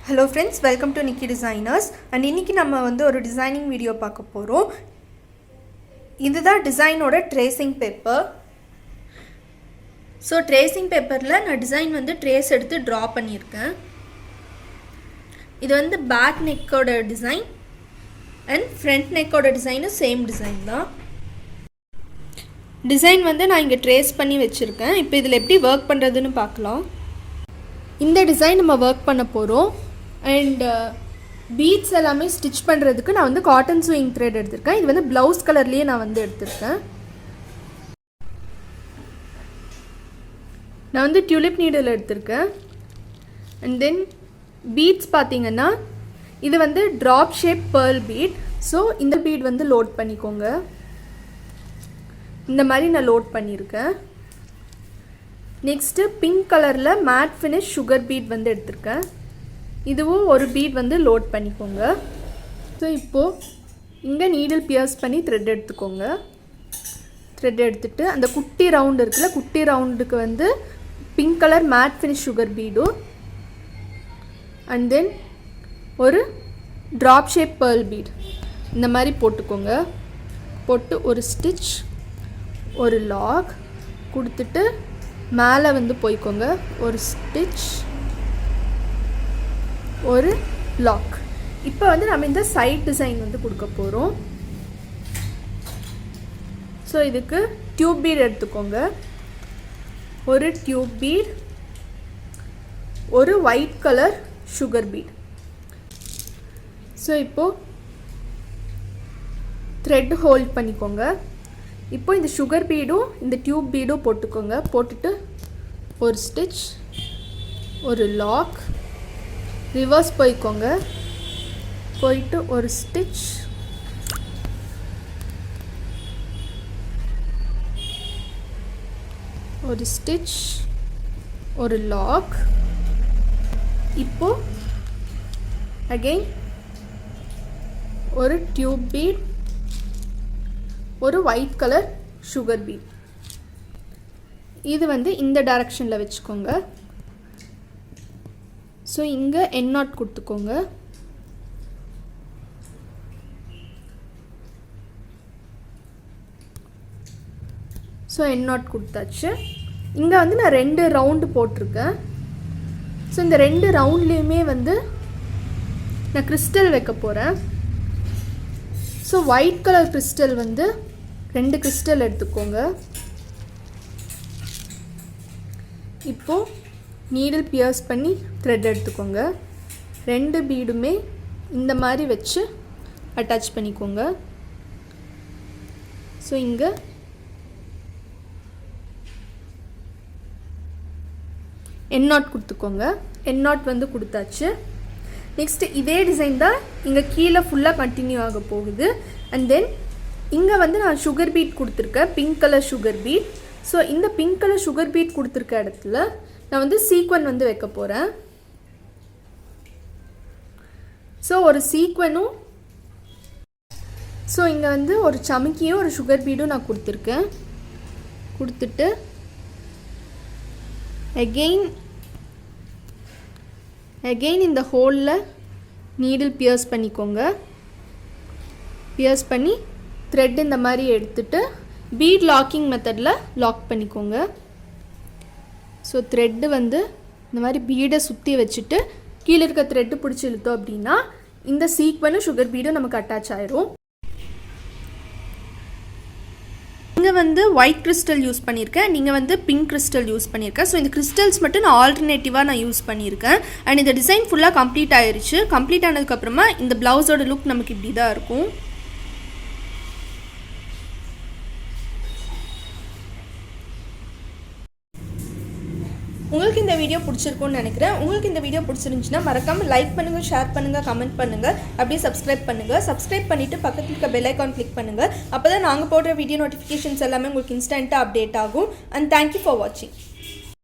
Hello friends, welcome to nikidesigners. And இன்னைக்கு நம்ம வந்து ஒரு டிசைனிங் வீடியோ பார்க்க போறோம். இதுதான் டிசைனோட ட்ரேசிங் பேப்பர். ஸோ ட்ரேசிங் பேப்பரில் நான் டிசைன் வந்து ட்ரேஸ் எடுத்து ட்ரா பண்ணியிருக்கேன். இது வந்து பேக் நெக்கோட டிசைன் அண்ட் ஃப்ரண்ட் நெக்கோட டிசைனும் சேம் டிசைன் தான். டிசைன் வந்து நான் இங்கே ட்ரேஸ் பண்ணி வச்சுருக்கேன். இப்போ இதில் எப்படி ஒர்க் பண்ணுறதுன்னு பார்க்கலாம். இந்த டிசைன் நம்ம ஒர்க் பண்ண போகிறோம். அண்ட் பீட்ஸ் எல்லாமே ஸ்டிச் பண்ணுறதுக்கு நான் வந்து காட்டன் ஸ்விங் த்ரெட் எடுத்திருக்கேன். இது வந்து ப்ளவுஸ் கலர்லேயே நான் வந்து எடுத்திருக்கேன். நான் வந்து டியூலிப் நீடில் எடுத்திருக்கேன். அண்ட் தென் பீட்ஸ் பார்த்தீங்கன்னா இது வந்து drop shape pearl beat. So இந்த பீட் வந்து லோட் பண்ணிக்கோங்க. இந்த மாதிரி நான் லோட் பண்ணியிருக்கேன். நெக்ஸ்ட்டு பிங்க் கலரில் மேட் ஃபினிஷ் சுகர் பீட் வந்து எடுத்திருக்கேன். இதுவும் ஒரு பீட் வந்து லோட் பண்ணிக்கோங்க. ஸோ இப்போது இங்கே நீடில் பியர்ஸ் பண்ணி த்ரெட் எடுத்துக்கோங்க. த்ரெட் எடுத்துகிட்டு அந்த குட்டி ரவுண்டு இருக்குல்ல, குட்டி ரவுண்டுக்கு வந்து pink colour matte finish sugar பீடும் அண்ட் தென் ஒரு ட்ராப் ஷேப் பேர்ல் பீட் இந்த மாதிரி போட்டுக்கோங்க. போட்டு ஒரு ஸ்டிச், ஒரு லாக் கொடுத்துட்டு மேலே வந்து போய்க்கோங்க. ஒரு ஸ்டிச், ஒரு லாக். இப்போ வந்து நம்ம இந்த சைட் டிசைன் வந்து கொடுக்க போகிறோம். ஸோ இதுக்கு டியூப் பீட் எடுத்துக்கோங்க. ஒரு டியூப் பீட், ஒரு white colour sugar beat. So இப்போது த்ரெட் ஹோல்ட் பண்ணிக்கோங்க. இப்போ இந்த சுகர் பீடும் இந்த டியூப் பீடும் போட்டுக்கோங்க. போட்டுட்டு ஒரு ஸ்டிச், ஒரு லாக், ரிவர்ஸ் போய்க்கோங்க. போயிட்டு ஒரு ஸ்டிச், ஒரு ஸ்டிச், ஒரு லாக். இப்போ அகைன் ஒரு டியூப் பீட், ஒரு ஒயிட் கலர் சுகர் பீட். இது வந்து இந்த டைரக்ஷனில் வச்சுக்கோங்க. ஸோ இங்கே என் நாட் கொடுத்துக்கோங்க. ஸோ என் நாட் கொடுத்தாச்சு. இங்கே வந்து நான் 2 ரவுண்டு போட்டிருக்கேன். ஸோ இந்த 2 ரவுண்ட்லேயுமே வந்து நான் கிறிஸ்டல் வைக்க போகிறேன். ஸோ ஒயிட் கலர் கிறிஸ்டல் வந்து 2 கிறிஸ்டல் எடுத்துக்கோங்க. இப்போது நீடில் பியர்ஸ் பண்ணி த்ரெட் எடுத்துக்கோங்க. 2 பீடுமே இந்த மாதிரி வச்சு அட்டாச் பண்ணிக்கோங்க. ஸோ இங்கே என் நாட் கொடுத்துக்கோங்க. என் நாட் வந்து கொடுத்தாச்சு. நெக்ஸ்ட்டு இதே டிசைன் தான் இங்கே கீழே ஃபுல்லாக கண்டினியூ ஆக போகுது. அண்ட் தென் இங்கே வந்து நான் சுகர் பீட் கொடுத்துருக்கேன், pink colour sugar beat. So இந்த பிங்க் கலர் சுகர் பீட் கொடுத்துருக்க இடத்துல நான் வந்து சீக்வன் வந்து வைக்க போகிறேன். ஸோ ஒரு சீக்வனும், ஸோ இங்கே வந்து ஒரு சமுக்கியும் ஒரு சுகர் பீடும் நான் கொடுத்துருக்கேன். கொடுத்துட்டு அகெயின் இந்த ஹோலில் நீடில் பியர்ஸ் பண்ணிக்கோங்க. பியர்ஸ் பண்ணி த்ரெட் இந்த மாதிரி எடுத்துட்டு பீட் லாக்கிங் மெத்தடில் லாக் பண்ணிக்கோங்க. ஸோ த்ரெட்டு வந்து இந்த மாதிரி பீடை சுற்றி வச்சுட்டு கீழே இருக்க த்ரெட்டு பிடிச்சி இழுத்தோம் அப்படின்னா இந்த சீக்வனும் சுகர் பீடும் நமக்கு அட்டாச் ஆயிரும். இங்கே வந்து ஒயிட் கிறிஸ்டல் யூஸ் பண்ணியிருக்கேன், நீங்கள் வந்து பிங்க் கிறிஸ்டல் யூஸ் பண்ணியிருக்கேன். ஸோ இந்த கிறிஸ்டல்ஸ் மட்டும் நான் ஆல்டர்னேட்டிவாக நான் யூஸ் பண்ணியிருக்கேன். அண்ட் இந்த டிசைன் ஃபுல்லாக கம்ப்ளீட் ஆயிடுச்சு. கம்ப்ளீட் ஆனதுக்கப்புறமா இந்த ப்ளவுஸோட லுக் நமக்கு இப்படி தான் இருக்கும். உங்களுக்கு இந்த வீடியோ பிடிச்சிருக்கும்னு நினைக்கிறேன். உங்களுக்கு இந்த வீடியோ பிடிச்சிருந்துச்சுன்னா மறக்காமல் லைக் பண்ணுங்கள், ஷேர் பண்ணுங்கள், கமெண்ட் பண்ணுங்கள், அப்படியே சப்ஸ்கிரைப் பண்ணுங்கள். சப்ஸ்கிரைப் பண்ணிவிட்டு பக்கத்தில் இருக்க பெல் ஐக்கான் கிளிக் பண்ணுங்கள். அப்போ தான் நாங்கள் போடுற வீடியோ நோட்டிஃபிகேஷன்ஸ் எல்லாமே உங்களுக்கு இன்ஸ்டண்ட்டாக அப்டேட் ஆகும். அண்ட் தேங்க்யூ ஃபார் வாட்சிங்.